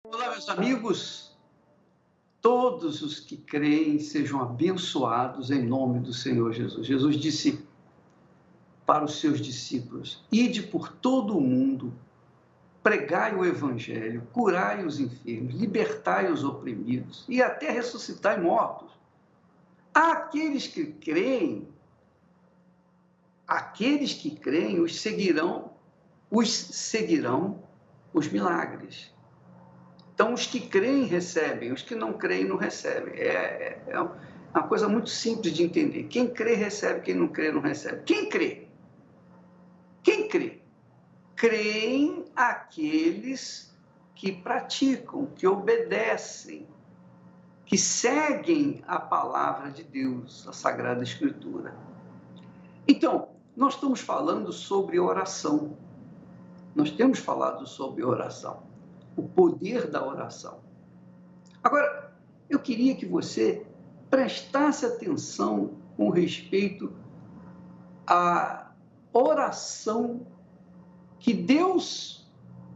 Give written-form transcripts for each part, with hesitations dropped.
Olá, meus amigos. Todos os que creem sejam abençoados em nome do Senhor Jesus. Jesus disse para os seus discípulos: ide por todo o mundo, pregai o evangelho, curai os enfermos, libertai os oprimidos e até ressuscitai mortos. Aqueles que creem seguirão os milagres. Então, os que creem recebem, os que não creem não recebem. É uma coisa muito simples de entender. Quem crê recebe, quem não crê não recebe. Quem crê? Quem crê? Creem aqueles que praticam, que obedecem, que seguem a palavra de Deus, a Sagrada Escritura. Então, nós estamos falando sobre oração. Nós temos falado sobre oração, o poder da oração. Agora, eu queria que você prestasse atenção com respeito à oração que Deus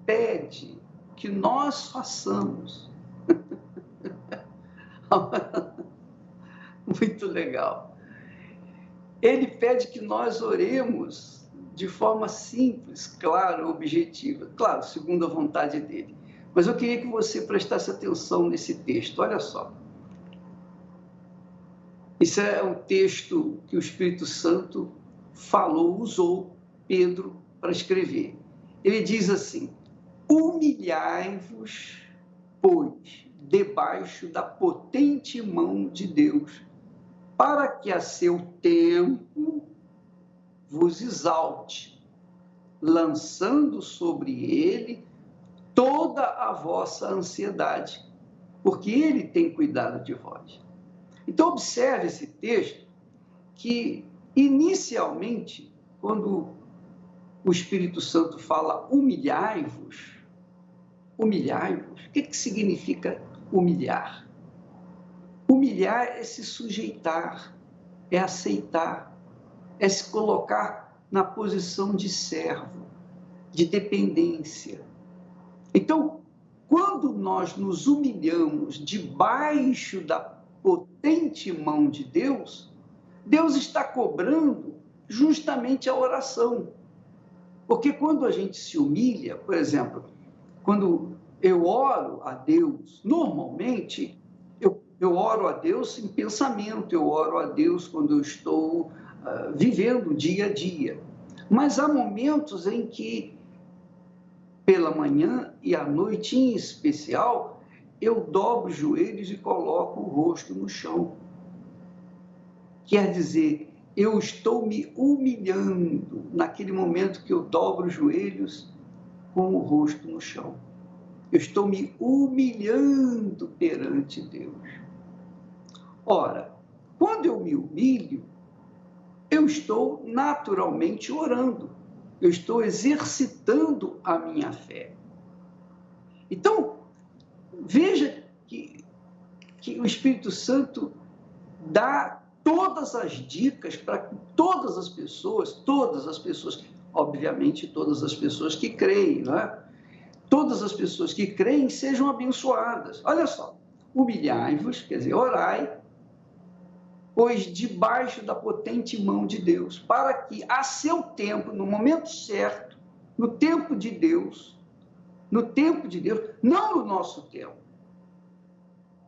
pede que nós façamos. Muito legal. Ele pede que nós oremos de forma simples, clara, objetiva. Claro, segundo a vontade dele. Mas eu queria que você prestasse atenção nesse texto. Olha só. Isso é um texto que o Espírito Santo usou Pedro para escrever. Ele diz assim: humilhai-vos, pois, debaixo da potente mão de Deus, para que a seu tempo vos exalte, lançando sobre ele toda a vossa ansiedade, porque ele tem cuidado de vós. Então, observe esse texto que, inicialmente, quando o Espírito Santo fala humilhai-vos, o que significa humilhar? Humilhar é se sujeitar, é aceitar, é se colocar na posição de servo, de dependência. Então, quando nós nos humilhamos debaixo da potente mão de Deus, Deus está cobrando justamente a oração. Porque quando a gente se humilha, por exemplo, quando eu oro a Deus, normalmente eu oro a Deus em pensamento, eu oro a Deus quando eu estou vivendo o dia a dia. Mas há momentos em que, pela manhã e à noite em especial, eu dobro os joelhos e coloco o rosto no chão. Quer dizer, eu estou me humilhando naquele momento que eu dobro os joelhos com o rosto no chão. Eu estou me humilhando perante Deus. Ora, quando eu me humilho, eu estou naturalmente orando. Eu estou exercitando a minha fé. Então, veja que o Espírito Santo dá todas as dicas para que todas as pessoas, obviamente todas as pessoas que creem, né? Todas as pessoas que creem sejam abençoadas. Olha só, humilhai-vos, quer dizer, orai, pois debaixo da potente mão de Deus, para que a seu tempo, no momento certo, no tempo de Deus, não no nosso tempo,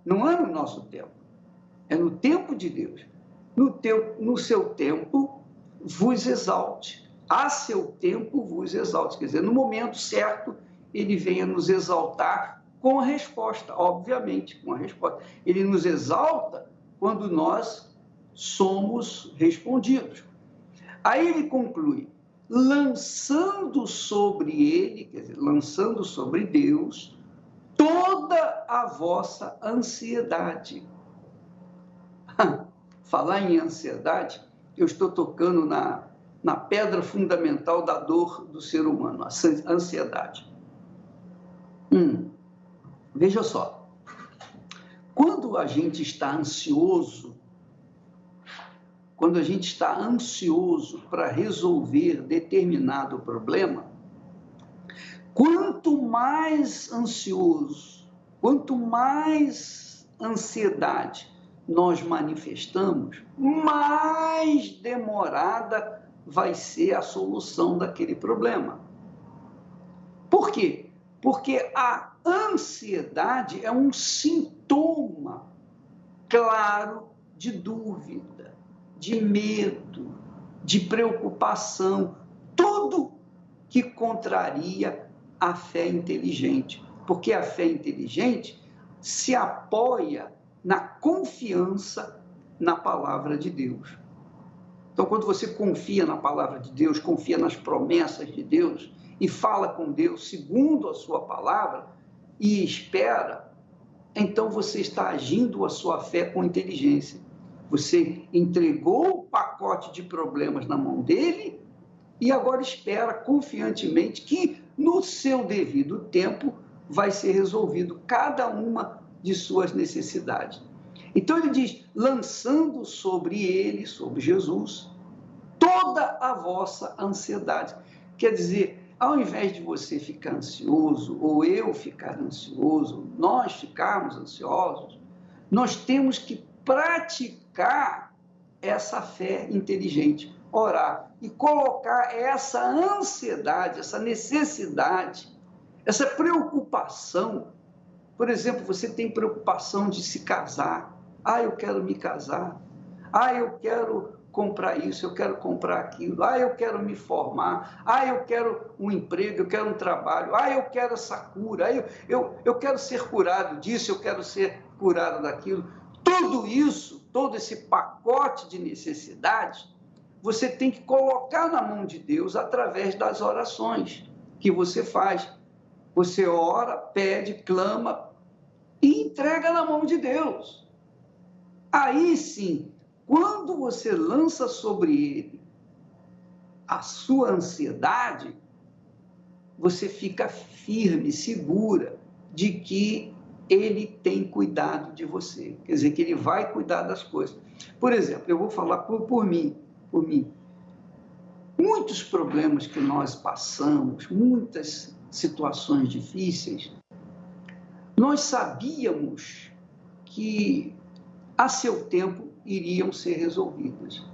não é no nosso tempo, é no tempo de Deus, no seu tempo vos exalte, a seu tempo vos exalte, quer dizer, no momento certo, ele venha nos exaltar com a resposta, obviamente, com a resposta. Ele nos exalta quando nós somos respondidos. Aí ele conclui, lançando sobre ele, quer dizer, lançando sobre Deus, toda a vossa ansiedade. Falar em ansiedade, eu estou tocando na pedra fundamental da dor do ser humano, a ansiedade. Veja só, quando a gente está ansioso para resolver determinado problema, quanto mais ansioso quanto mais ansiedade nós manifestamos, mais demorada vai ser a solução daquele problema. Por quê? Porque a ansiedade é um sintoma claro de dúvida, de medo, de preocupação, tudo que contraria a fé inteligente. Porque a fé inteligente se apoia na confiança na palavra de Deus. Então, quando você confia na palavra de Deus, confia nas promessas de Deus e fala com Deus segundo a sua palavra e espera, então você está agindo a sua fé com inteligência. Você entregou o pacote de problemas na mão dele e agora espera confiantemente que no seu devido tempo vai ser resolvido cada uma de suas necessidades. Então ele diz, lançando sobre ele, sobre Jesus, toda a vossa ansiedade. Quer dizer, ao invés de você ficar ansioso, ou eu ficar ansioso, nós ficarmos ansiosos, nós temos que praticar essa fé inteligente, orar e colocar essa ansiedade, essa necessidade, essa preocupação. Por exemplo, você tem preocupação de se casar. Eu quero me casar. Eu quero comprar isso, eu quero comprar aquilo. Eu quero me formar. Eu quero um emprego, eu quero um trabalho. Eu quero essa cura. Eu quero ser curado disso, eu quero ser curado daquilo. Tudo isso, todo esse pacote de necessidades, você tem que colocar na mão de Deus através das orações que você faz. Você ora, pede, clama e entrega na mão de Deus. Aí sim, quando você lança sobre ele a sua ansiedade, você fica firme, segura de que ele tem cuidado de você. Quer dizer, que ele vai cuidar das coisas. Por exemplo, eu vou falar por mim. Muitos problemas que nós passamos, muitas situações difíceis, nós sabíamos que a seu tempo iriam ser resolvidas.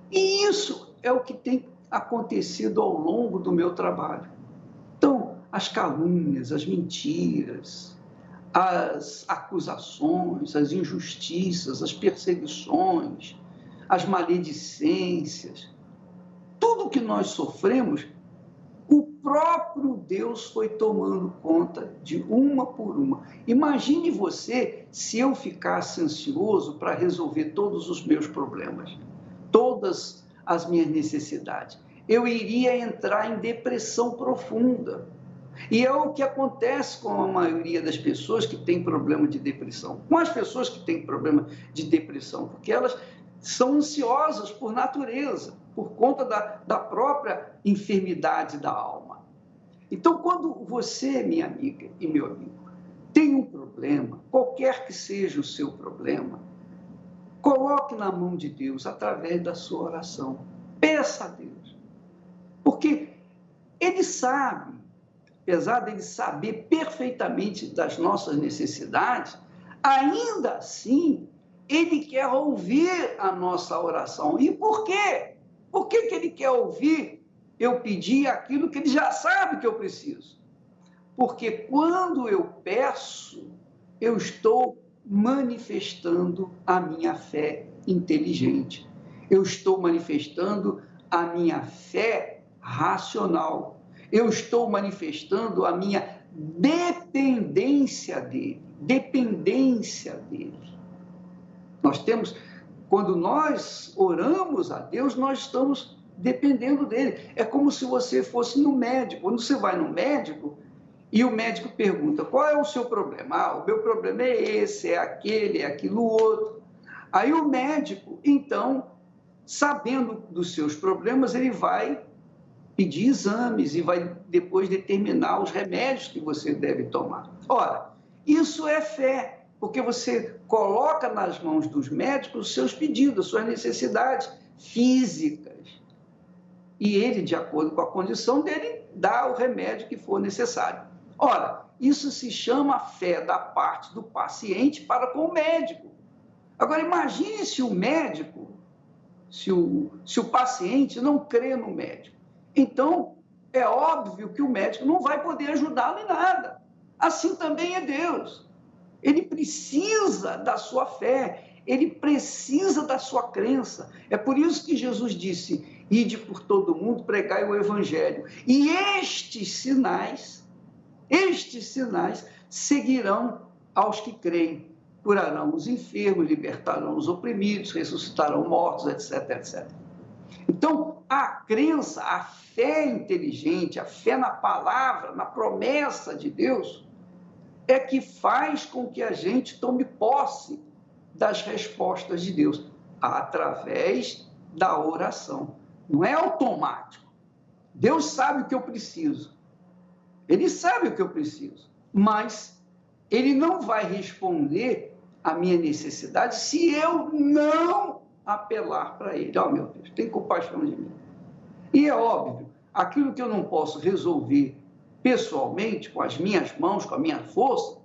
E isso é o que tem acontecido ao longo do meu trabalho. Então, as calúnias, as mentiras, as acusações, as injustiças, as perseguições, as maledicências, tudo que nós sofremos, o próprio Deus foi tomando conta de uma por uma. Imagine você se eu ficasse ansioso para resolver todos os meus problemas, todas as minhas necessidades. Eu iria entrar em depressão profunda. E é o que acontece com a maioria das pessoas que têm problema de depressão. Com as pessoas que têm problema de depressão, porque elas são ansiosas por natureza, por conta da própria enfermidade da alma. Então, quando você, minha amiga e meu amigo, tem um problema, qualquer que seja o seu problema, coloque na mão de Deus através da sua oração. Peça a Deus. Porque Ele sabe, apesar de Ele saber perfeitamente das nossas necessidades, ainda assim, Ele quer ouvir a nossa oração. E por quê? Por que Ele quer ouvir eu pedir aquilo que Ele já sabe que eu preciso? Porque quando eu peço, eu estou manifestando a minha fé inteligente. Eu estou manifestando a minha fé racional. Eu estou manifestando a minha dependência dEle. Nós temos, quando nós oramos a Deus, nós estamos dependendo dEle. É como se você fosse no médico. Quando você vai no médico e o médico pergunta, qual é o seu problema? O meu problema é esse, é aquele, é aquilo outro. Aí o médico, então, sabendo dos seus problemas, ele vai pedir exames e vai depois determinar os remédios que você deve tomar. Ora, isso é fé, porque você coloca nas mãos dos médicos os seus pedidos, suas necessidades físicas. E ele, de acordo com a condição dele, dá o remédio que for necessário. Ora, isso se chama fé da parte do paciente para com o médico. Agora, imagine se o médico, se o paciente não crê no médico. Então, é óbvio que o médico não vai poder ajudá-lo em nada. Assim também é Deus. Ele precisa da sua fé, ele precisa da sua crença. É por isso que Jesus disse: ide por todo mundo, pregai o evangelho. E estes sinais seguirão aos que creem. Curarão os enfermos, libertarão os oprimidos, ressuscitarão mortos, etc, etc. Então, a crença, a fé inteligente, a fé na palavra, na promessa de Deus, é que faz com que a gente tome posse das respostas de Deus, através da oração. Não é automático. Deus sabe o que eu preciso. Ele sabe o que eu preciso, mas ele não vai responder à minha necessidade se eu não apelar para ele. Oh, meu Deus, tem compaixão de mim. E é óbvio, aquilo que eu não posso resolver pessoalmente, com as minhas mãos, com a minha força,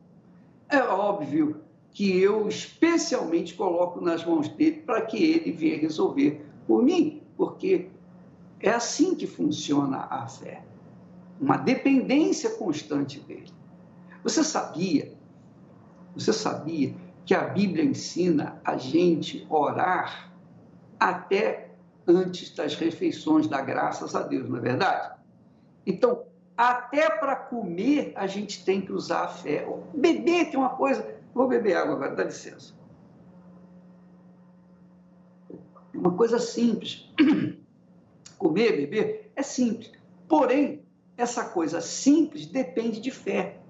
é óbvio que eu especialmente coloco nas mãos dele para que ele venha resolver por mim, porque é assim que funciona a fé. Uma dependência constante dele. Você sabia que a Bíblia ensina a gente orar até antes das refeições, dar graças a Deus, não é verdade? Então, até para comer a gente tem que usar a fé. Beber tem uma coisa... Vou beber água agora, dá licença. Uma coisa simples. Comer, beber, é simples. Porém, essa coisa simples depende de fé.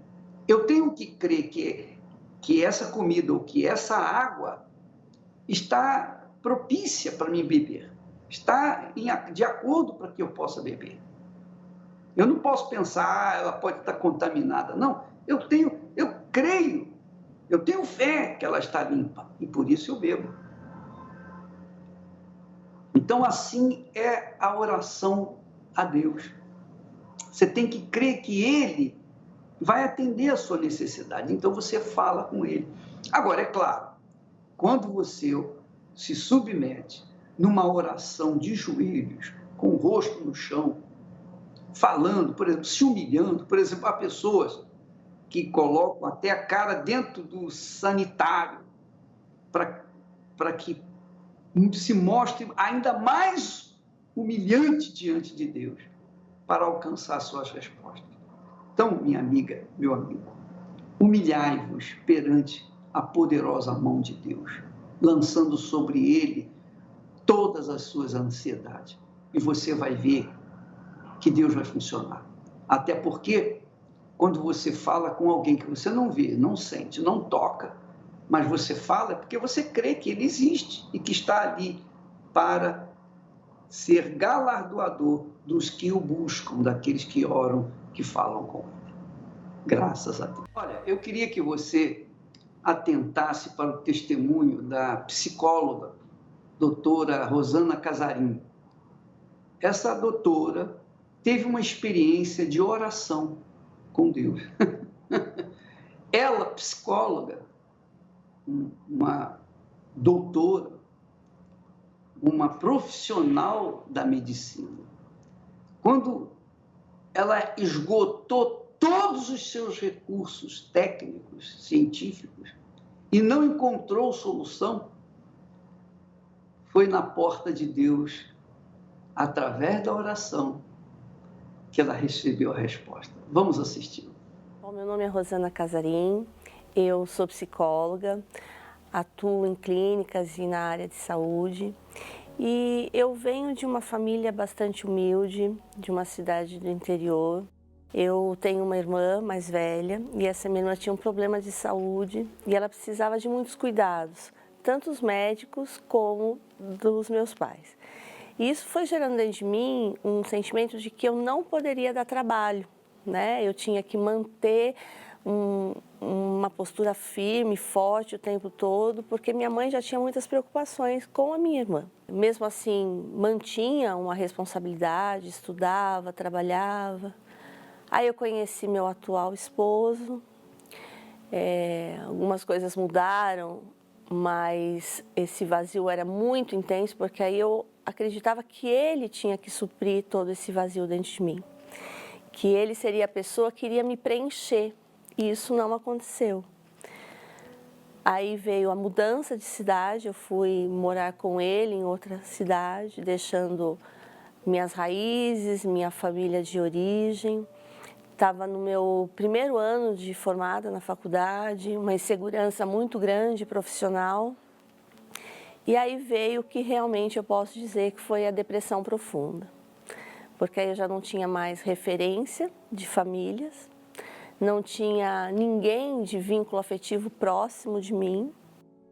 Eu tenho que crer que essa comida ou que essa água está propícia para mim beber. Está de acordo para que eu possa beber. Eu não posso pensar, ela pode estar contaminada. Não, eu creio, eu tenho fé que ela está limpa e por isso eu bebo. Então, assim é a oração a Deus. Você tem que crer que Ele vai atender a sua necessidade. Então, você fala com Ele. Agora, é claro, quando você se submete numa oração de joelhos, com o rosto no chão, falando, por exemplo, se humilhando, por exemplo, há pessoas que colocam até a cara dentro do sanitário para que se mostre ainda mais humilhante diante de Deus para alcançar suas respostas. Então, minha amiga, meu amigo, humilhai-vos perante a poderosa mão de Deus, lançando sobre ele todas as suas ansiedades. E você vai ver que Deus vai funcionar. Até porque, quando você fala com alguém que você não vê, não sente, não toca, mas você fala porque você crê que ele existe e que está ali para ser galardoador dos que o buscam, daqueles que oram, que falam com ele. Graças a Deus. Olha, eu queria que você atentasse para o testemunho da psicóloga, doutora Rosana Casarim. Essa doutora teve uma experiência de oração com Deus. Ela, psicóloga, uma doutora, uma profissional da medicina, quando ela esgotou todos os seus recursos técnicos, científicos, e não encontrou solução, foi na porta de Deus, através da oração, que ela recebeu a resposta. Vamos assistir. Bom, meu nome é Rosana Casarim, eu sou psicóloga, atuo em clínicas e na área de saúde e eu venho de uma família bastante humilde, de uma cidade do interior. Eu tenho uma irmã mais velha e essa minha irmã tinha um problema de saúde e ela precisava de muitos cuidados, tanto os médicos como dos meus pais. E isso foi gerando dentro de mim um sentimento de que eu não poderia dar trabalho, né? Eu tinha que manter uma postura firme, forte o tempo todo, porque minha mãe já tinha muitas preocupações com a minha irmã. Mesmo assim, mantinha uma responsabilidade, estudava, trabalhava. Aí eu conheci meu atual esposo, algumas coisas mudaram, mas esse vazio era muito intenso, porque aí eu acreditava que ele tinha que suprir todo esse vazio dentro de mim, que ele seria a pessoa que iria me preencher, e isso não aconteceu. Aí veio a mudança de cidade, eu fui morar com ele em outra cidade, deixando minhas raízes, minha família de origem. Estava no meu primeiro ano de formada na faculdade, uma insegurança muito grande profissional. E aí veio o que realmente eu posso dizer que foi a depressão profunda. Porque aí eu já não tinha mais referência de famílias, não tinha ninguém de vínculo afetivo próximo de mim.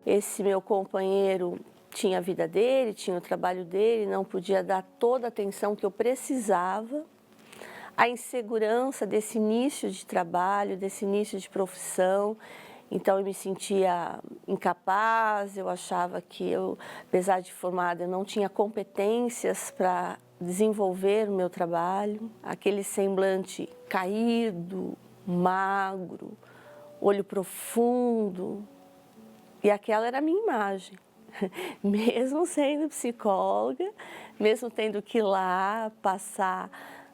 Esse meu companheiro tinha a vida dele, tinha o trabalho dele, não podia dar toda a atenção que eu precisava. A insegurança desse início de trabalho, desse início de profissão, então eu me sentia incapaz, eu achava que eu, apesar de formada, eu não tinha competências para desenvolver o meu trabalho. Aquele semblante caído, magro, olho profundo, e aquela era a minha imagem. Mesmo sendo psicóloga, mesmo tendo que ir lá passar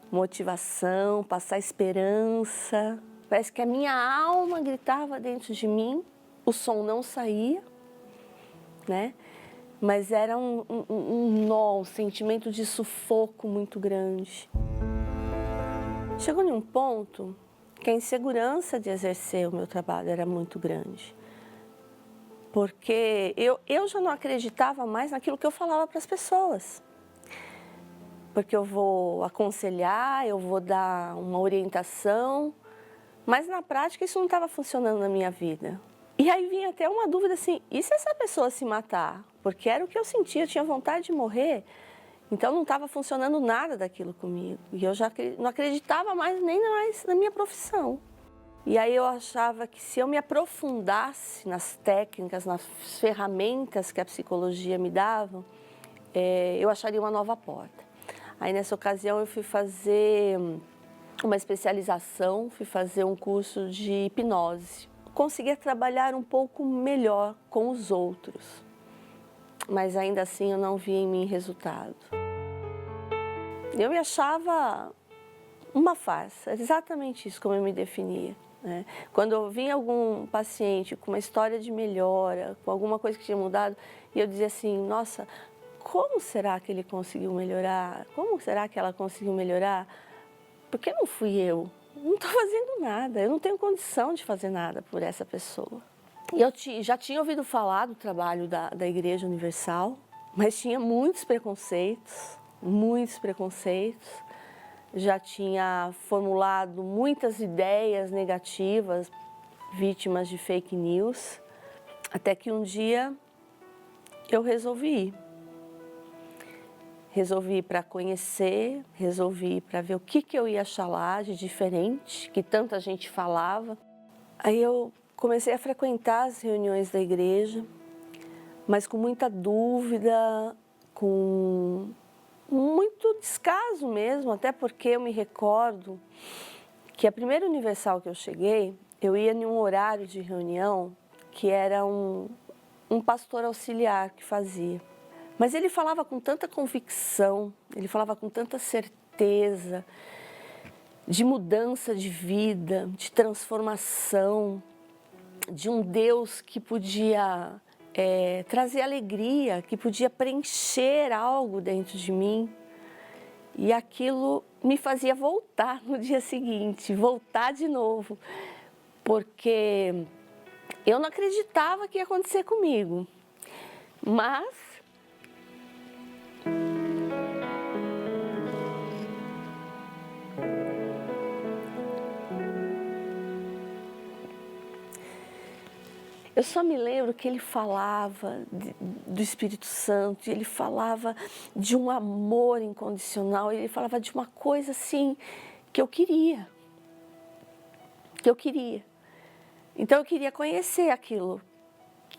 motivação, passar esperança, parece que a minha alma gritava dentro de mim, o som não saía, né? Mas era um nó, um sentimento de sufoco muito grande. Chegou em um ponto que a insegurança de exercer o meu trabalho era muito grande. Porque eu já não acreditava mais naquilo que eu falava para as pessoas. Porque eu vou aconselhar, eu vou dar uma orientação, mas na prática isso não estava funcionando na minha vida. E aí vinha até uma dúvida assim, e se essa pessoa se matar? Porque era o que eu sentia, eu tinha vontade de morrer. Então não estava funcionando nada daquilo comigo. E eu já não acreditava mais nem mais na minha profissão. E aí eu achava que se eu me aprofundasse nas técnicas, nas ferramentas que a psicologia me dava, eu acharia uma nova porta. Aí nessa ocasião eu fui fazer uma especialização, fui fazer um curso de hipnose. Conseguia trabalhar um pouco melhor com os outros, mas ainda assim eu não via em mim resultado. Eu me achava uma farsa, exatamente isso como eu me definia. Quando eu vinha algum paciente com uma história de melhora, com alguma coisa que tinha mudado, e eu dizia assim, nossa, como será que ele conseguiu melhorar? Como será que ela conseguiu melhorar? Porque não fui eu, não estou fazendo nada, eu não tenho condição de fazer nada por essa pessoa. E eu já tinha ouvido falar do trabalho da Igreja Universal, mas tinha muitos preconceitos, já tinha formulado muitas ideias negativas, vítimas de fake news, até que um dia eu resolvi ir. Resolvi ir para conhecer, resolvi ir para ver o que eu ia achar lá de diferente, que tanta gente falava. Aí eu comecei a frequentar as reuniões da igreja, mas com muita dúvida, com muito descaso mesmo, até porque eu me recordo que a primeira Universal que eu cheguei, eu ia em um horário de reunião que era um pastor auxiliar que fazia. Mas ele falava com tanta convicção, ele falava com tanta certeza de mudança de vida, de transformação, de um Deus que podia trazer alegria, que podia preencher algo dentro de mim. E aquilo me fazia voltar no dia seguinte, voltar de novo, porque eu não acreditava que ia acontecer comigo. Mas eu só me lembro que ele falava do Espírito Santo, ele falava de um amor incondicional, ele falava de uma coisa assim que eu queria. Então eu queria conhecer aquilo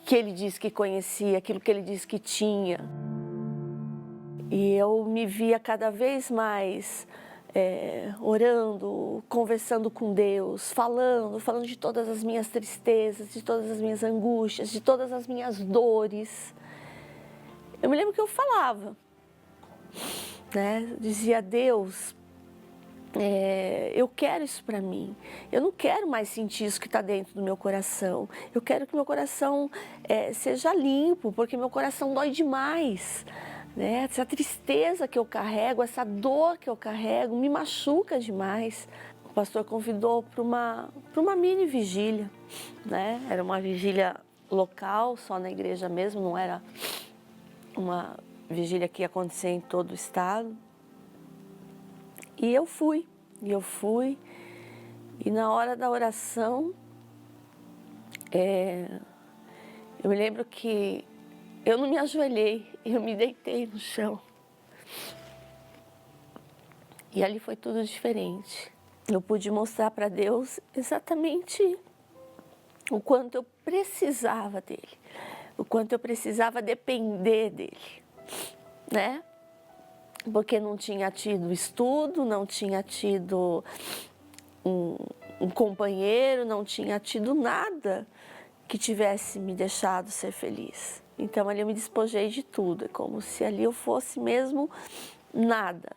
que ele disse que conhecia, aquilo que ele disse que tinha. E eu me via cada vez mais orando, conversando com Deus, falando de todas as minhas tristezas, de todas as minhas angústias, de todas as minhas dores. Eu me lembro que eu falava, né? Dizia: Deus, eu quero isso para mim. Eu não quero mais sentir isso que está dentro do meu coração. Eu quero que meu coração seja limpo, porque meu coração dói demais. Né? Essa tristeza que eu carrego, essa dor que eu carrego, me machuca demais. O pastor convidou para uma mini vigília, né? Era uma vigília local, só na igreja mesmo, não era uma vigília que ia acontecer em todo o estado. E eu fui, e na hora da oração, eu me lembro que eu não me ajoelhei, eu me deitei no chão. E ali foi tudo diferente. Eu pude mostrar para Deus exatamente o quanto eu precisava dele, o quanto eu precisava depender dele, né? Porque não tinha tido estudo, não tinha tido um companheiro, não tinha tido nada que tivesse me deixado ser feliz. Então ali eu me despojei de tudo, é como se ali eu fosse mesmo nada.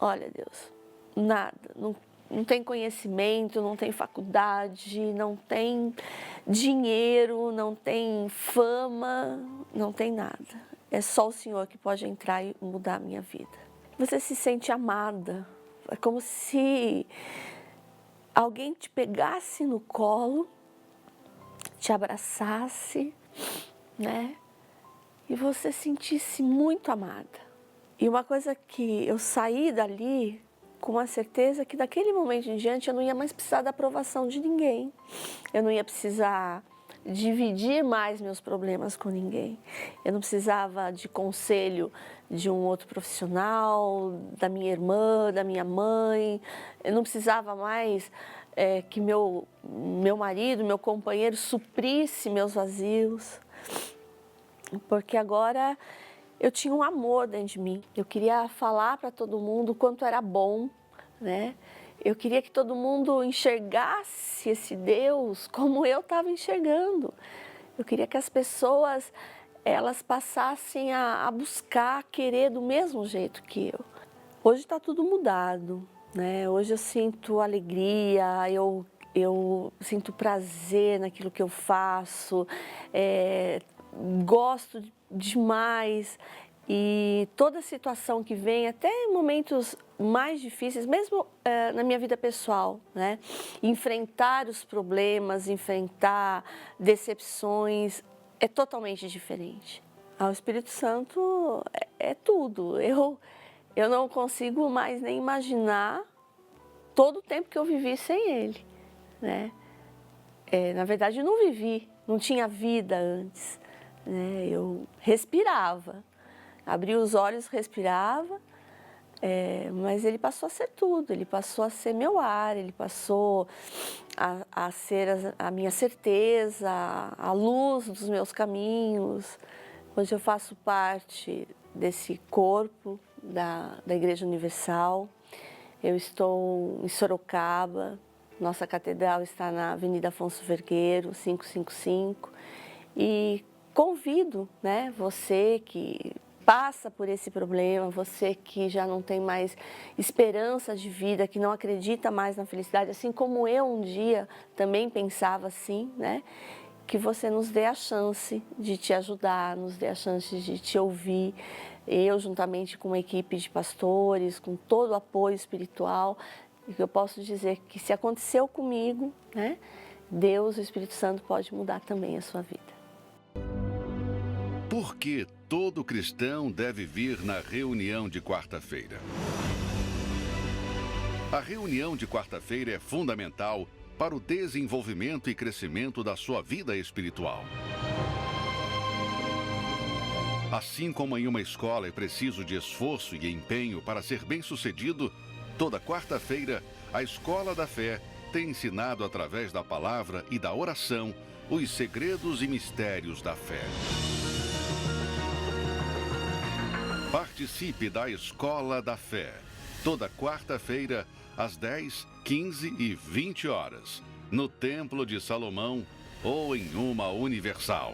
Olha, Deus, nada, não tem conhecimento, não tem faculdade, não tem dinheiro, não tem fama, não tem nada. É só o Senhor que pode entrar e mudar a minha vida. Você se sente amada, é como se alguém te pegasse no colo, te abraçasse, né? E você sentisse muito amada. E uma coisa que eu saí dali com a certeza que daquele momento em diante eu não ia mais precisar da aprovação de ninguém. Eu não ia precisar dividir mais meus problemas com ninguém. Eu não precisava de conselho de um outro profissional, da minha irmã, da minha mãe. Eu não precisava mais que meu marido, meu companheiro suprisse meus vazios. Porque agora eu tinha um amor dentro de mim. Eu queria falar para todo mundo o quanto era bom, né? Eu queria que todo mundo enxergasse esse Deus como eu estava enxergando. Eu queria que as pessoas, elas passassem a buscar, a querer do mesmo jeito que eu. Hoje está tudo mudado, né? Hoje eu sinto alegria, eu sinto prazer naquilo que eu faço, gosto demais. E toda situação que vem, até em momentos mais difíceis, mesmo na minha vida pessoal, né? Enfrentar os problemas, enfrentar decepções, é totalmente diferente. O Espírito Santo é tudo. Eu não consigo mais nem imaginar todo o tempo que eu vivi sem ele, né? Na verdade, eu não vivi, não tinha vida antes, né? Eu respirava. Abria os olhos, respirava, mas ele passou a ser tudo, ele passou a ser meu ar, ele passou a ser a minha certeza, a luz dos meus caminhos. Hoje eu faço parte desse corpo da Igreja Universal, eu estou em Sorocaba, nossa catedral está na Avenida Afonso Vergueiro, 555, e convido, né, você que passa por esse problema, você que já não tem mais esperança de vida, que não acredita mais na felicidade, assim como eu um dia também pensava assim, né? Que você nos dê a chance de te ajudar, nos dê a chance de te ouvir. Eu, juntamente com uma equipe de pastores, com todo o apoio espiritual, e que eu posso dizer que se aconteceu comigo, né? Deus, o Espírito Santo, pode mudar também a sua vida. Por que todo cristão deve vir na reunião de quarta-feira? A reunião de quarta-feira é fundamental para o desenvolvimento e crescimento da sua vida espiritual. Assim como em uma escola é preciso de esforço e empenho para ser bem-sucedido, toda quarta-feira a Escola da Fé tem ensinado através da palavra e da oração os segredos e mistérios da fé. Participe da Escola da Fé. toda quarta-feira, às 10, 15 e 20 horas, no Templo de Salomão ou em uma Universal.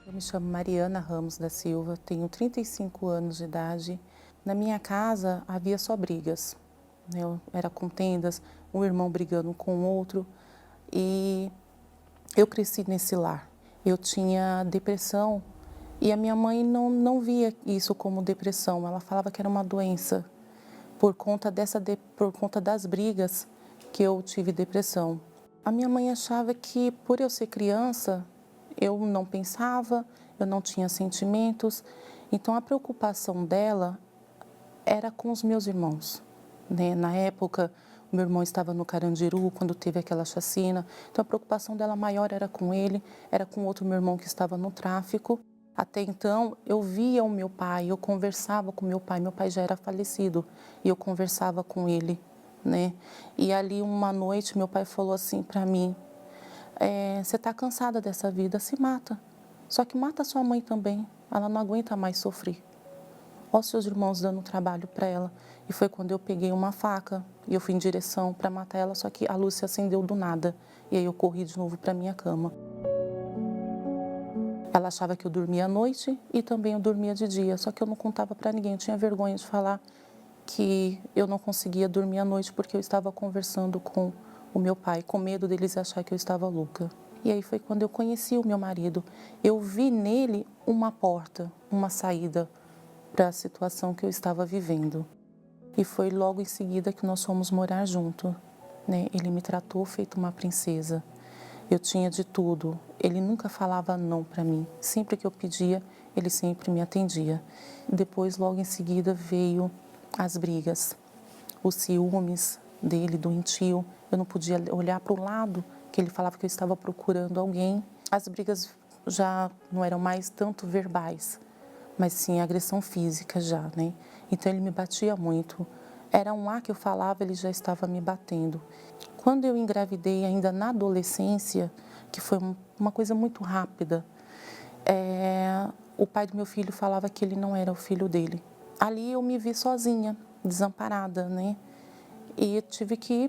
Eu me chamo Mariana Ramos da Silva, tenho 35 anos de idade. Na minha casa havia só brigas, né? Era contendas, um irmão brigando com o outro, e eu cresci nesse lar. Eu tinha depressão e a minha mãe não via isso como depressão, ela falava que era uma doença. Por conta das brigas que eu tive depressão. A minha mãe achava que, por eu ser criança, eu não pensava, eu não tinha sentimentos. Então, a preocupação dela era com os meus irmãos, né? Na época, o meu irmão estava no Carandiru, quando teve aquela chacina. Então, a preocupação dela maior era com ele, era com outro meu irmão que estava no tráfico. Até então, eu via o meu pai, eu conversava com meu pai já era falecido, e eu conversava com ele, né? E ali, uma noite, meu pai falou assim para mim, você está cansada dessa vida, se mata. Só que mata sua mãe também, ela não aguenta mais sofrer. Olha os seus irmãos dando trabalho para ela. E foi quando eu peguei uma faca e eu fui em direção para matar ela, só que a luz se acendeu do nada. E aí eu corri de novo para minha cama. Ela achava que eu dormia à noite e também eu dormia de dia, só que eu não contava para ninguém, eu tinha vergonha de falar que eu não conseguia dormir à noite porque eu estava conversando com o meu pai, com medo deles achar que eu estava louca. E aí foi quando eu conheci o meu marido. Eu vi nele uma porta, uma saída para a situação que eu estava vivendo. E foi logo em seguida que nós fomos morar junto, né? Ele me tratou feito uma princesa. Eu tinha de tudo. Ele nunca falava não para mim. Sempre que eu pedia, ele sempre me atendia. Depois, logo em seguida, veio as brigas, os ciúmes dele, doentio. Eu não podia olhar para o lado, que ele falava que eu estava procurando alguém. As brigas já não eram mais tanto verbais, mas sim agressão física já, né? Então, ele me batia muito. Era um A que eu falava, ele já estava me batendo. Quando eu engravidei, ainda na adolescência, que foi uma coisa muito rápida, o pai do meu filho falava que ele não era o filho dele. Ali eu me vi sozinha, desamparada, né? E eu tive que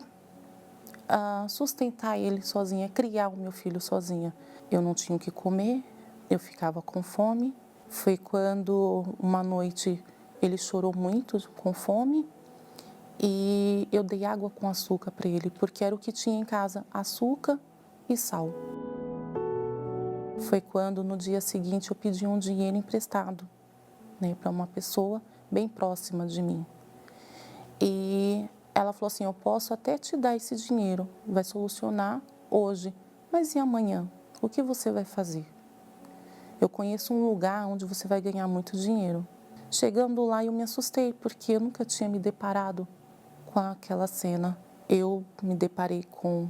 sustentar ele sozinha, criar o meu filho sozinha. Eu não tinha o que comer, eu ficava com fome. Foi quando, uma noite, ele chorou muito com fome. E eu dei água com açúcar para ele, porque era o que tinha em casa, açúcar e sal. Foi quando, no dia seguinte, eu pedi um dinheiro emprestado, né, para uma pessoa bem próxima de mim. E ela falou assim, eu posso até te dar esse dinheiro, vai solucionar hoje, mas e amanhã? O que você vai fazer? Eu conheço um lugar onde você vai ganhar muito dinheiro. Chegando lá, eu me assustei, porque eu nunca tinha me deparado com aquela cena. Eu me deparei com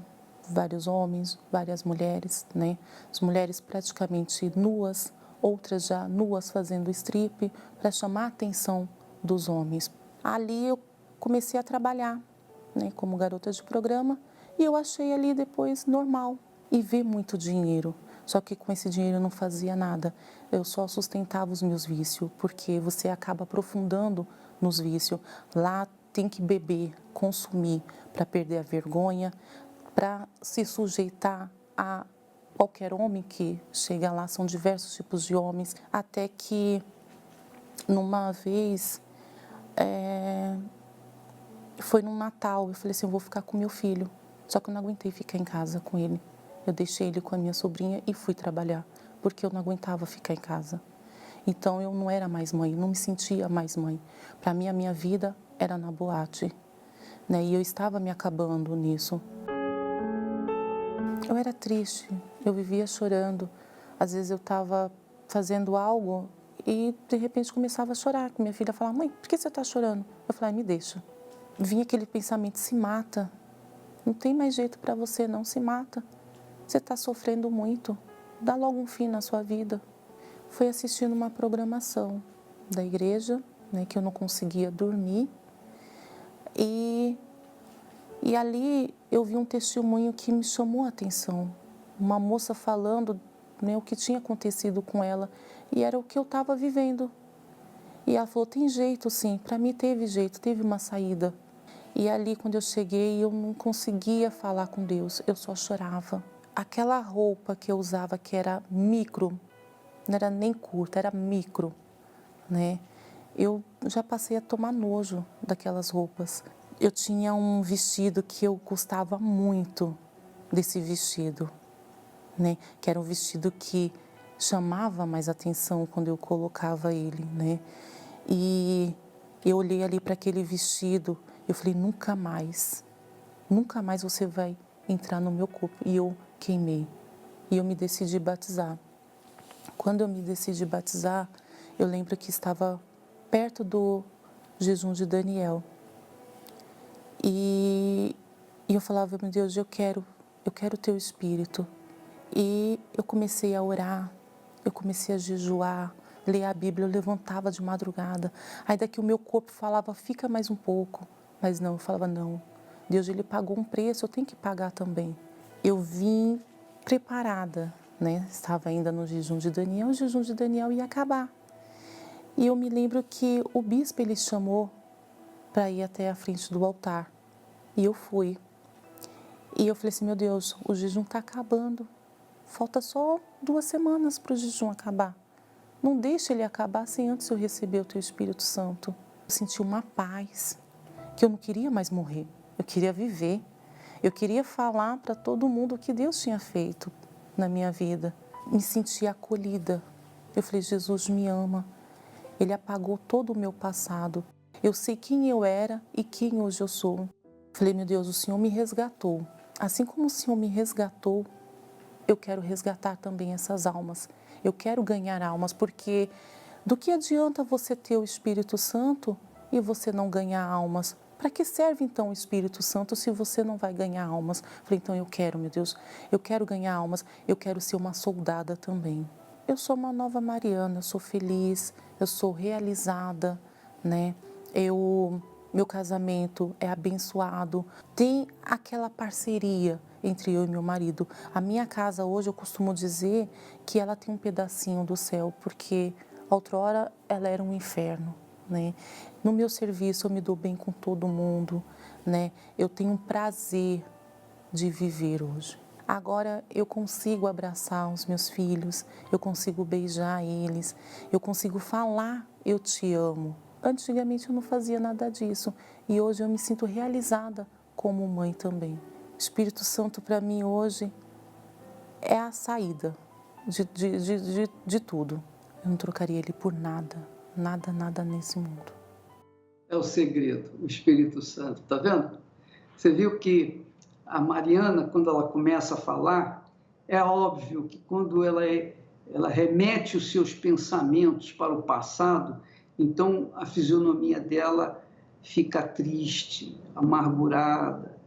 vários homens, várias mulheres, né? As mulheres praticamente nuas, outras já nuas fazendo strip, para chamar a atenção dos homens. Ali eu comecei a trabalhar, né, como garota de programa, e eu achei ali depois normal e vi muito dinheiro. Só que com esse dinheiro eu não fazia nada, eu só sustentava os meus vícios, porque você acaba aprofundando nos vícios. Lá tem que beber, consumir para perder a vergonha, para se sujeitar a qualquer homem que chega lá, são diversos tipos de homens, até que numa vez, foi num Natal, eu falei assim, eu vou ficar com meu filho, só que eu não aguentei ficar em casa com ele. Eu deixei ele com a minha sobrinha e fui trabalhar, porque eu não aguentava ficar em casa. Então eu não era mais mãe, não me sentia mais mãe. Para mim, a minha vida era na boate, né? E eu estava me acabando nisso. Eu era triste, eu vivia chorando. Às vezes eu estava fazendo algo e de repente começava a chorar. Minha filha falava, mãe, por que você está chorando? Eu falava, me deixa. Vinha aquele pensamento, se mata. Não tem mais jeito para você, não, se mata. Você está sofrendo muito, dá logo um fim na sua vida. Fui assistindo uma programação da igreja, né, que eu não conseguia dormir. E ali eu vi um testemunho que me chamou a atenção. Uma moça falando, né, o que tinha acontecido com ela. E era o que eu estava vivendo. E ela falou, tem jeito sim. Para mim teve jeito, teve uma saída. E ali, quando eu cheguei, eu não conseguia falar com Deus, eu só chorava. Aquela roupa que eu usava, que era micro, não era nem curta, era micro, né? Eu já passei a tomar nojo daquelas roupas. Eu tinha um vestido que eu gostava muito desse vestido, né? Que era um vestido que chamava mais atenção quando eu colocava ele, né? E eu olhei ali para aquele vestido, eu falei, nunca mais você vai entrar no meu corpo. E eu queimei, e eu me decidi batizar. Quando eu me decidi batizar, eu lembro que estava perto do jejum de Daniel. E eu falava, meu Deus, eu quero o teu Espírito. E eu comecei a orar, eu comecei a jejuar, ler a Bíblia, eu levantava de madrugada. Aí daqui o meu corpo falava, fica mais um pouco. Mas não, eu falava, não, Deus, Ele pagou um preço, eu tenho que pagar também. Eu vim preparada, né? Estava ainda no jejum de Daniel, o jejum de Daniel ia acabar. E eu me lembro que o bispo, ele chamou para ir até a frente do altar. E eu fui. E eu falei assim, meu Deus, o jejum está acabando. Falta só 2 semanas para o jejum acabar. Não deixe ele acabar sem antes eu receber o teu Espírito Santo. Eu senti uma paz, que eu não queria mais morrer. Eu queria viver. Eu queria falar para todo mundo o que Deus tinha feito na minha vida. Me senti acolhida. Eu falei, Jesus me ama. Ele apagou todo o meu passado. Eu sei quem eu era e quem hoje eu sou. Falei, meu Deus, o Senhor me resgatou. Assim como o Senhor me resgatou, eu quero resgatar também essas almas. Eu quero ganhar almas, porque do que adianta você ter o Espírito Santo e você não ganhar almas? Para que serve então o Espírito Santo se você não vai ganhar almas? Falei, então eu quero, meu Deus, eu quero ganhar almas, eu quero ser uma soldada também. Eu sou uma nova Mariana, eu sou feliz, eu sou realizada, né? Meu casamento é abençoado, tem aquela parceria entre eu e meu marido. A minha casa hoje, eu costumo dizer que ela tem um pedacinho do céu, porque outrora ela era um inferno, né? No meu serviço eu me dou bem com todo mundo, né? Eu tenho um prazer de viver hoje. Agora eu consigo abraçar os meus filhos, eu consigo beijar eles, eu consigo falar eu te amo. Antigamente eu não fazia nada disso e hoje eu me sinto realizada como mãe também. O Espírito Santo para mim hoje é a saída de tudo. Eu não trocaria ele por nada, nada nesse mundo. É o segredo, o Espírito Santo, tá vendo? Você viu que a Mariana, quando ela começa a falar, é óbvio que quando ela remete os seus pensamentos para o passado, então a fisionomia dela fica triste, amargurada.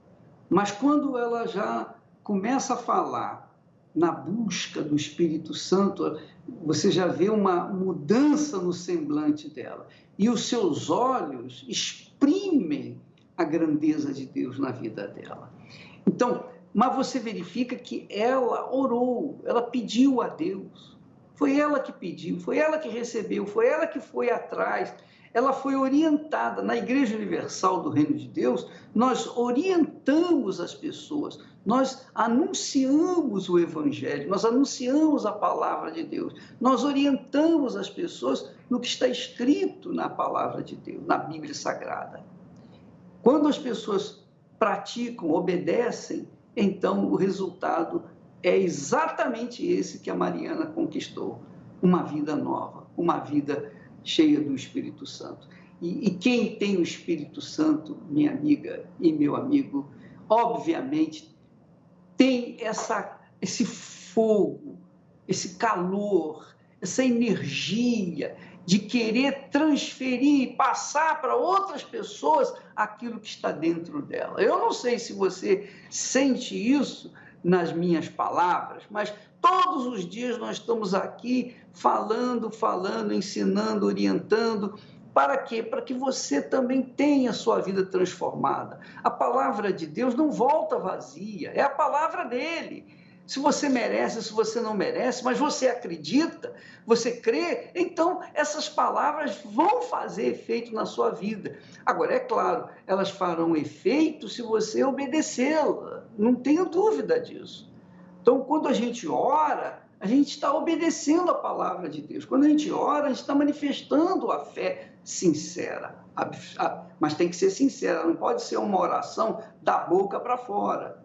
Mas quando ela já começa a falar na busca do Espírito Santo, você já vê uma mudança no semblante dela. E os seus olhos exprimem a grandeza de Deus na vida dela. Então, mas você verifica que ela orou, ela pediu a Deus. Foi ela que pediu, foi ela que recebeu, foi ela que foi atrás. Ela foi orientada. Na Igreja Universal do Reino de Deus, nós orientamos as pessoas, nós anunciamos o Evangelho, nós anunciamos a palavra de Deus, nós orientamos as pessoas no que está escrito na palavra de Deus, na Bíblia Sagrada. Quando as pessoas praticam, obedecem, então o resultado é exatamente esse que a Mariana conquistou, uma vida nova, uma vida cheia do Espírito Santo. E quem tem o Espírito Santo, minha amiga e meu amigo, obviamente tem esse fogo, esse calor, essa energia de querer transferir e passar para outras pessoas aquilo que está dentro dela. Eu não sei se você sente isso nas minhas palavras, mas todos os dias nós estamos aqui falando, ensinando, orientando. Para quê? Para que você também tenha a sua vida transformada. A palavra de Deus não volta vazia, é a palavra dele. se você merece, se você não merece, mas você acredita, você crê, então essas palavras vão fazer efeito na sua vida. Agora, é claro, elas farão efeito se você obedecê-la, não tenho dúvida disso. Então, quando a gente ora, a gente está obedecendo a palavra de Deus. Quando a gente ora, a gente está manifestando a fé sincera, mas tem que ser sincera, não pode ser uma oração da boca para fora.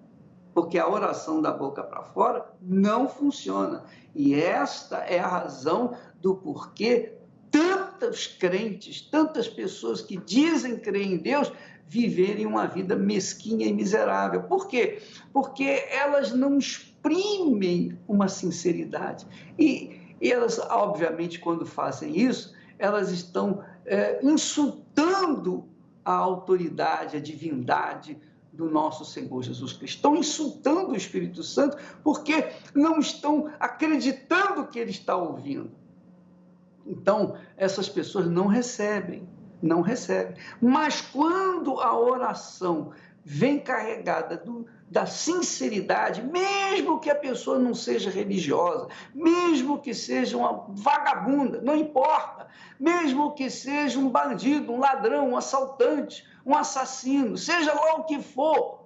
Porque a oração da boca para fora não funciona. E esta é a razão do porquê tantos crentes, tantas pessoas que dizem crer em Deus, viverem uma vida mesquinha e miserável. Por quê? Porque elas não exprimem uma sinceridade. E elas, obviamente, quando fazem isso, elas estão insultando a autoridade, a divindade do nosso Senhor Jesus Cristo. Estão insultando o Espírito Santo porque não estão acreditando que ele está ouvindo. Então, essas pessoas não recebem. Mas quando a oração vem carregada da sinceridade, mesmo que a pessoa não seja religiosa, mesmo que seja uma vagabunda, não importa, mesmo que seja um bandido, um ladrão, um assaltante, um assassino, seja lá o que for,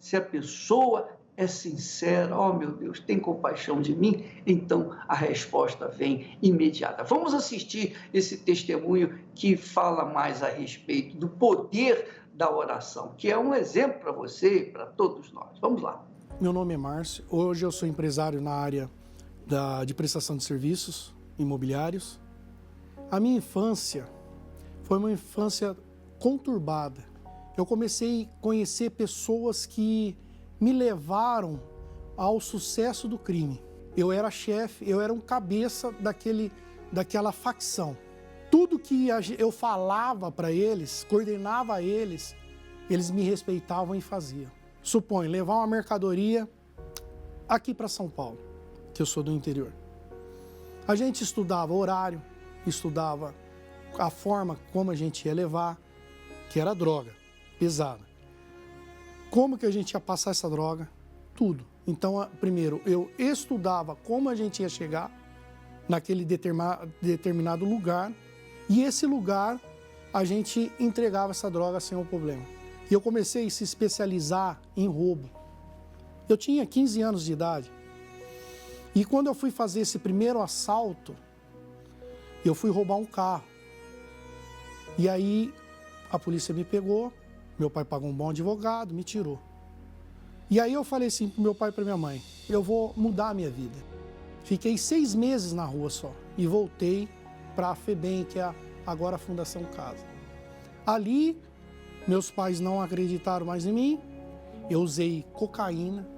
se a pessoa é sincera, oh meu Deus, tem compaixão de mim, então a resposta vem imediata. Vamos assistir esse testemunho que fala mais a respeito do poder da oração, que é um exemplo para você e para todos nós. Vamos lá. Meu nome é Márcio, hoje eu sou empresário na área de prestação de serviços imobiliários. A minha infância foi uma infância conturbada. Eu comecei a conhecer pessoas que me levaram ao sucesso do crime. Eu era chefe, eu era um cabeça daquela facção. Tudo que eu falava para eles, coordenava eles, eles me respeitavam e faziam. Suponho, levar uma mercadoria aqui para São Paulo, que eu sou do interior. A gente estudava horário, estudava a forma como a gente ia levar, que era droga, pesada. Como que a gente ia passar essa droga? Tudo. Então, primeiro, eu estudava como a gente ia chegar naquele determinado lugar e esse lugar a gente entregava essa droga sem um problema. E eu comecei a se especializar em roubo. Eu tinha 15 anos de idade e quando eu fui fazer esse primeiro assalto, eu fui roubar um carro. E aí a polícia me pegou. Meu pai pagou um bom advogado, me tirou. E aí eu falei assim pro meu pai e pra minha mãe, eu vou mudar a minha vida. Fiquei 6 meses na rua só e voltei para a FEBEM, que é agora a Fundação Casa. Ali, meus pais não acreditaram mais em mim, eu usei cocaína,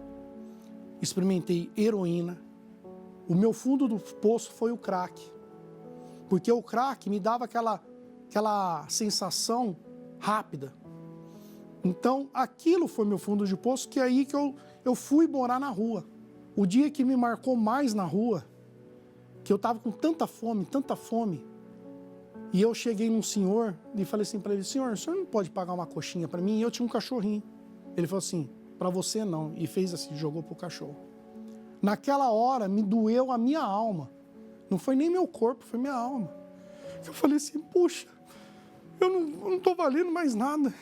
experimentei heroína. O meu fundo do poço foi o crack, porque o crack me dava aquela sensação rápida. Então, aquilo foi meu fundo de poço, que é aí que eu fui morar na rua. O dia que me marcou mais na rua, que eu estava com tanta fome, e eu cheguei num senhor e falei assim para ele, senhor, o senhor não pode pagar uma coxinha para mim? E eu tinha um cachorrinho. Ele falou assim, para você não, e fez assim, jogou pro cachorro. Naquela hora, me doeu a minha alma. Não foi nem meu corpo, foi minha alma. Eu falei assim, puxa, eu não estou valendo mais nada.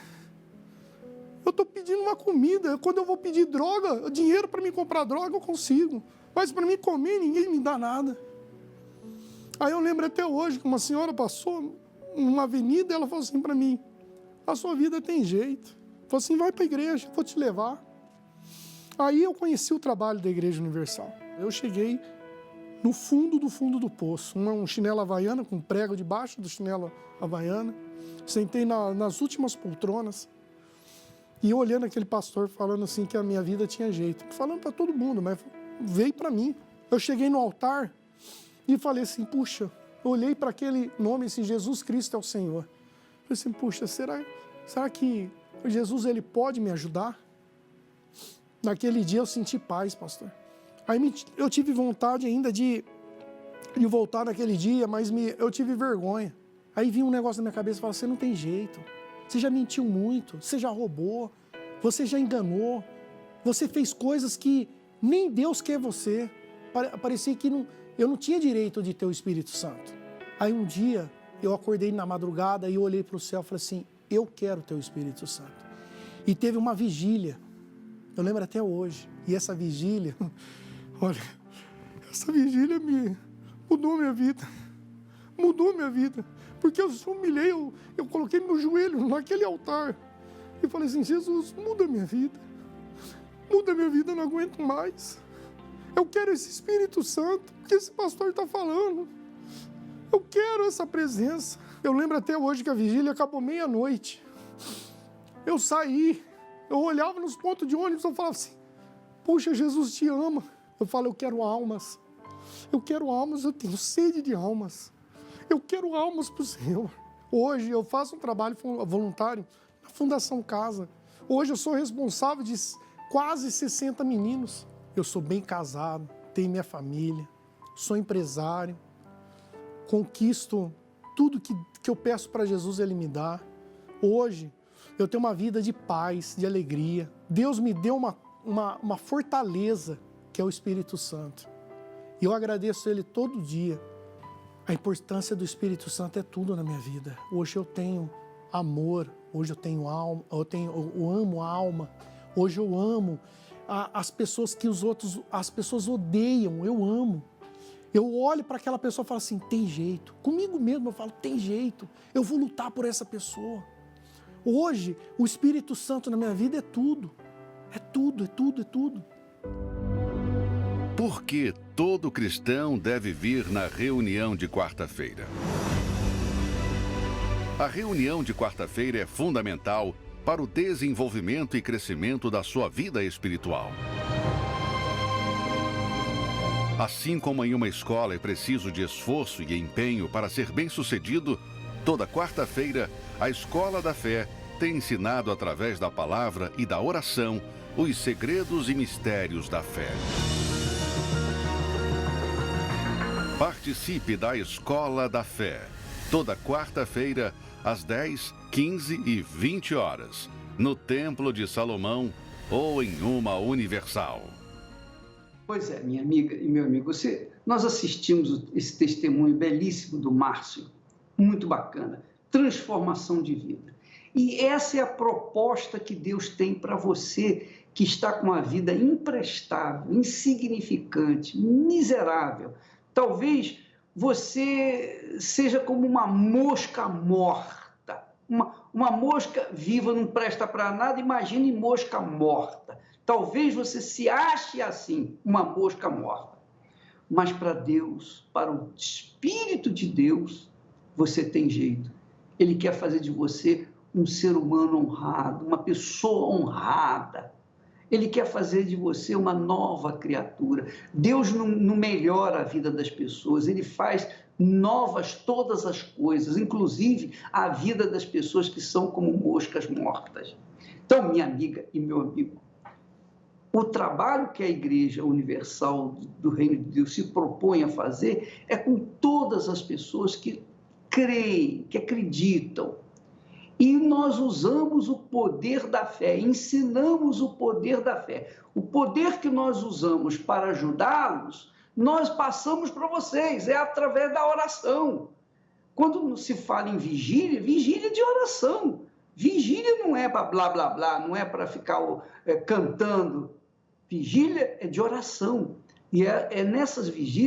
Eu estou pedindo uma comida. Quando eu vou pedir droga, dinheiro para me comprar droga, eu consigo. Mas para mim comer, ninguém me dá nada. Aí eu lembro até hoje que uma senhora passou numa avenida e ela falou assim para mim, a sua vida tem jeito. Falou assim, vai para a igreja, vou te levar. Aí eu conheci o trabalho da Igreja Universal. Eu cheguei no fundo do poço, um chinelo havaiana com prego debaixo do chinelo havaiana. Sentei nas últimas poltronas. E eu olhando aquele pastor falando assim que a minha vida tinha jeito. Falando para todo mundo, mas veio para mim. Eu cheguei no altar e falei assim, puxa, eu olhei para aquele nome assim, Jesus Cristo é o Senhor. Eu falei assim, puxa, será que Jesus ele pode me ajudar? Naquele dia eu senti paz, pastor. Aí eu tive vontade ainda de voltar naquele dia, mas eu tive vergonha. Aí vinha um negócio na minha cabeça e falava, você não tem jeito. Você já mentiu muito, você já roubou, você já enganou, você fez coisas que Nem Deus quer você. Parecia que eu não tinha direito de ter o Espírito Santo. Aí um dia, eu acordei na madrugada e eu olhei para o céu e falei assim, eu quero ter o Espírito Santo. E teve uma vigília, eu lembro até hoje. E essa vigília, olha, essa vigília mudou minha vida. Mudou minha vida. Porque eu humilhei, eu coloquei meu joelho naquele altar. E falei assim, Jesus, muda minha vida. Muda minha vida, eu não aguento mais. Eu quero esse Espírito Santo que esse pastor está falando. Eu quero essa presença. Eu lembro até hoje que a vigília acabou meia-noite. Eu saí, eu olhava nos pontos de ônibus, eu falava assim, puxa, Jesus te ama. Eu falo, eu quero almas. Eu quero almas, eu tenho sede de almas. Eu quero almas para o Senhor. Hoje eu faço um trabalho voluntário na Fundação Casa. Hoje eu sou responsável de quase 60 meninos. Eu sou bem casado, tenho minha família, sou empresário, conquisto tudo que eu peço para Jesus, Ele me dá. Hoje eu tenho uma vida de paz, de alegria. Deus me deu uma fortaleza que é o Espírito Santo. E eu agradeço Ele todo dia. A importância do Espírito Santo é tudo na minha vida. Hoje eu tenho amor, hoje eu tenho alma, eu amo a alma. Hoje eu amo as pessoas que as pessoas odeiam, eu amo. Eu olho para aquela pessoa e falo assim, tem jeito. Comigo mesmo eu falo, tem jeito. Eu vou lutar por essa pessoa. Hoje, o Espírito Santo na minha vida é tudo. É tudo, é tudo, é tudo. Por que todo cristão deve vir na reunião de quarta-feira? A reunião de quarta-feira é fundamental para o desenvolvimento e crescimento da sua vida espiritual. Assim como em uma escola é preciso de esforço e empenho para ser bem-sucedido, toda quarta-feira a Escola da Fé tem ensinado através da palavra e da oração os segredos e mistérios da fé. Participe da Escola da Fé, toda quarta-feira, às 10, 15 e 20 horas, no Templo de Salomão ou em uma Universal. Pois é, minha amiga e meu amigo, nós assistimos esse testemunho belíssimo do Márcio, muito bacana, transformação de vida. E essa é a proposta que Deus tem para você que está com uma vida imprestável, insignificante, miserável. Talvez você seja como uma mosca morta. Uma mosca viva não presta para nada, imagine mosca morta. Talvez você se ache assim, uma mosca morta. Mas para Deus, para o Espírito de Deus, você tem jeito. Ele quer fazer de você um ser humano honrado, uma pessoa honrada. Ele quer fazer de você uma nova criatura. Deus não melhora a vida das pessoas, Ele faz novas todas as coisas, inclusive a vida das pessoas que são como moscas mortas. Então, minha amiga e meu amigo, o trabalho que a Igreja Universal do Reino de Deus se propõe a fazer é com todas as pessoas que creem, que acreditam. E nós usamos o poder da fé, ensinamos o poder da fé. O poder que nós usamos para ajudá-los, nós passamos para vocês, é através da oração. Quando se fala em vigília, vigília de oração. Vigília não é para blá, blá, blá, não é para ficar cantando. Vigília é de oração. E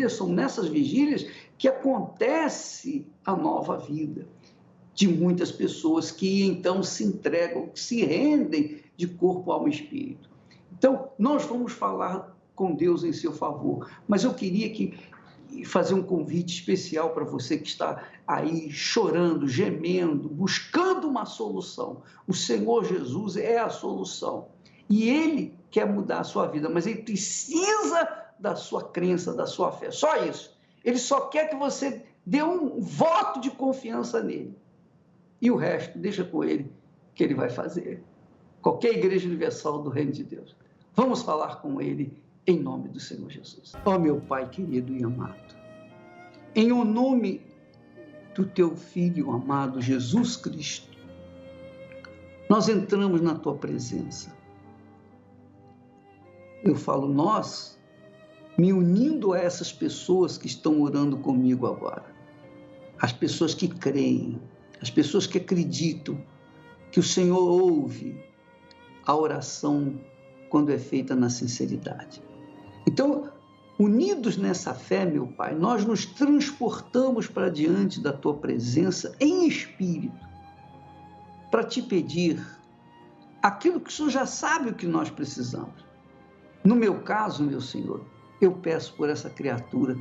são nessas vigílias que acontece a nova vida de muitas pessoas que então se entregam, que se rendem de corpo, alma e espírito. Então, nós vamos falar com Deus em seu favor, mas eu queria fazer um convite especial para você que está aí chorando, gemendo, buscando uma solução. O Senhor Jesus é a solução e Ele quer mudar a sua vida, mas Ele precisa da sua crença, da sua fé, só isso. Ele só quer que você dê um voto de confiança nele. E o resto, deixa com Ele, que Ele vai fazer. Qualquer Igreja Universal do Reino de Deus. Vamos falar com Ele em nome do Senhor Jesus. Ó meu Pai querido e amado, em o nome do Teu Filho amado Jesus Cristo, nós entramos na Tua presença. eu falo nós, me unindo a essas pessoas que estão orando comigo agora. As pessoas que creem, as pessoas que acreditam que o Senhor ouve a oração quando é feita na sinceridade. Então, unidos nessa fé, meu Pai, nós nos transportamos para diante da Tua presença em espírito, para Te pedir aquilo que o Senhor já sabe o que nós precisamos. No meu caso, meu Senhor, eu peço por essa criatura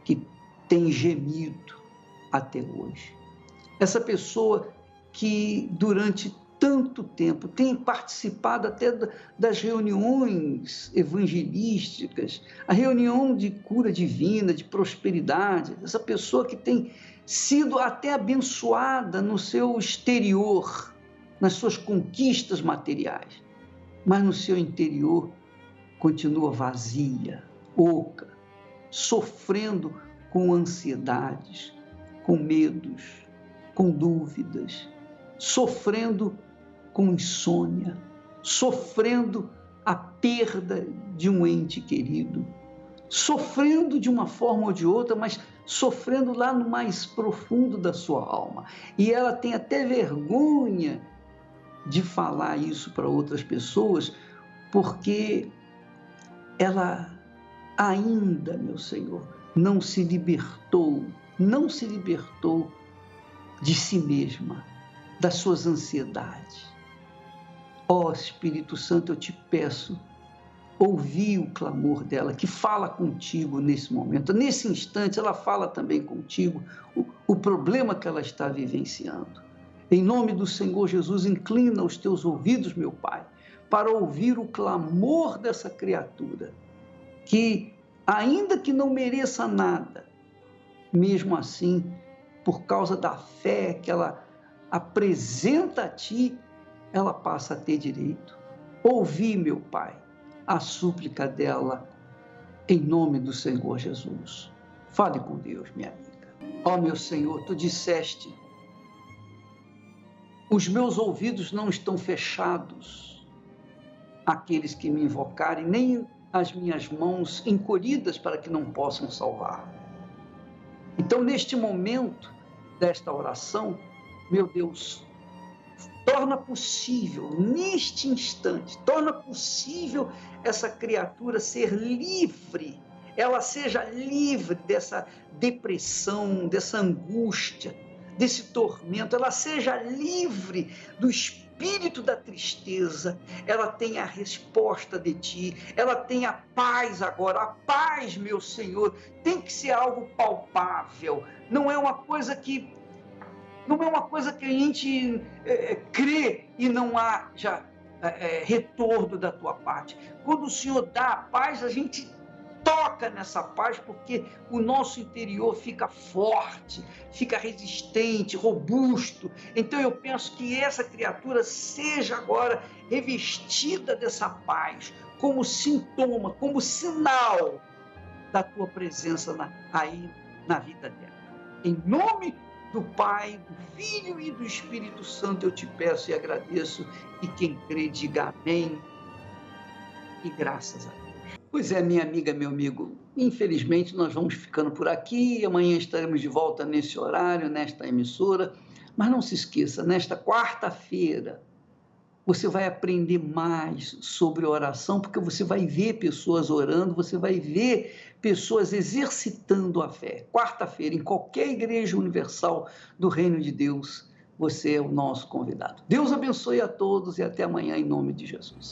que tem gemido até hoje. Essa pessoa que durante tanto tempo tem participado até das reuniões evangelísticas, a reunião de cura divina, de prosperidade, essa pessoa que tem sido até abençoada no seu exterior, nas suas conquistas materiais, mas no seu interior continua vazia, oca, sofrendo com ansiedades, com medos, com dúvidas, sofrendo com insônia, sofrendo a perda de um ente querido, sofrendo de uma forma ou de outra, mas sofrendo lá no mais profundo da sua alma. E ela tem até vergonha de falar isso para outras pessoas, porque ela ainda, meu Senhor, não se libertou de si mesma, das suas ansiedades. Ó Espírito Santo, eu te peço, ouvi o clamor dela, que fala contigo nesse momento. Nesse instante, ela fala também contigo o problema que ela está vivenciando. Em nome do Senhor Jesus, inclina os teus ouvidos, meu Pai, para ouvir o clamor dessa criatura, que, ainda que não mereça nada, mesmo assim, por causa da fé que ela apresenta a Ti, ela passa a ter direito. Ouvi, meu Pai, a súplica dela, em nome do Senhor Jesus. Fale com Deus, minha amiga. Ó, meu Senhor, Tu disseste, os meus ouvidos não estão fechados àqueles que me invocarem, nem as minhas mãos encolhidas para que não possam salvar. Então, neste momento desta oração, meu Deus, torna possível, neste instante, torna possível essa criatura ser livre, ela seja livre dessa depressão, dessa angústia, desse tormento, ela seja livre do espírito da tristeza, ela tenha a resposta de Ti, ela tenha a paz agora. A paz, meu Senhor, tem que ser algo palpável, não é uma coisa que a gente crê e não haja retorno da Tua parte. Quando o Senhor dá a paz, a gente toca nessa paz, porque o nosso interior fica forte, fica resistente, robusto. Então eu penso que essa criatura seja agora revestida dessa paz, como sintoma, como sinal da Tua presença aí na vida dela. Em nome do Pai, do Filho e do Espírito Santo, eu te peço e agradeço, e quem crê, diga amém, e graças a Deus. Pois é, minha amiga, meu amigo, infelizmente nós vamos ficando por aqui, amanhã estaremos de volta nesse horário, nesta emissora, mas não se esqueça, nesta quarta-feira, você vai aprender mais sobre oração, porque você vai ver pessoas orando, você vai ver pessoas exercitando a fé. Quarta-feira, em qualquer igreja universal do Reino de Deus, você é o nosso convidado. Deus abençoe a todos e até amanhã, em nome de Jesus.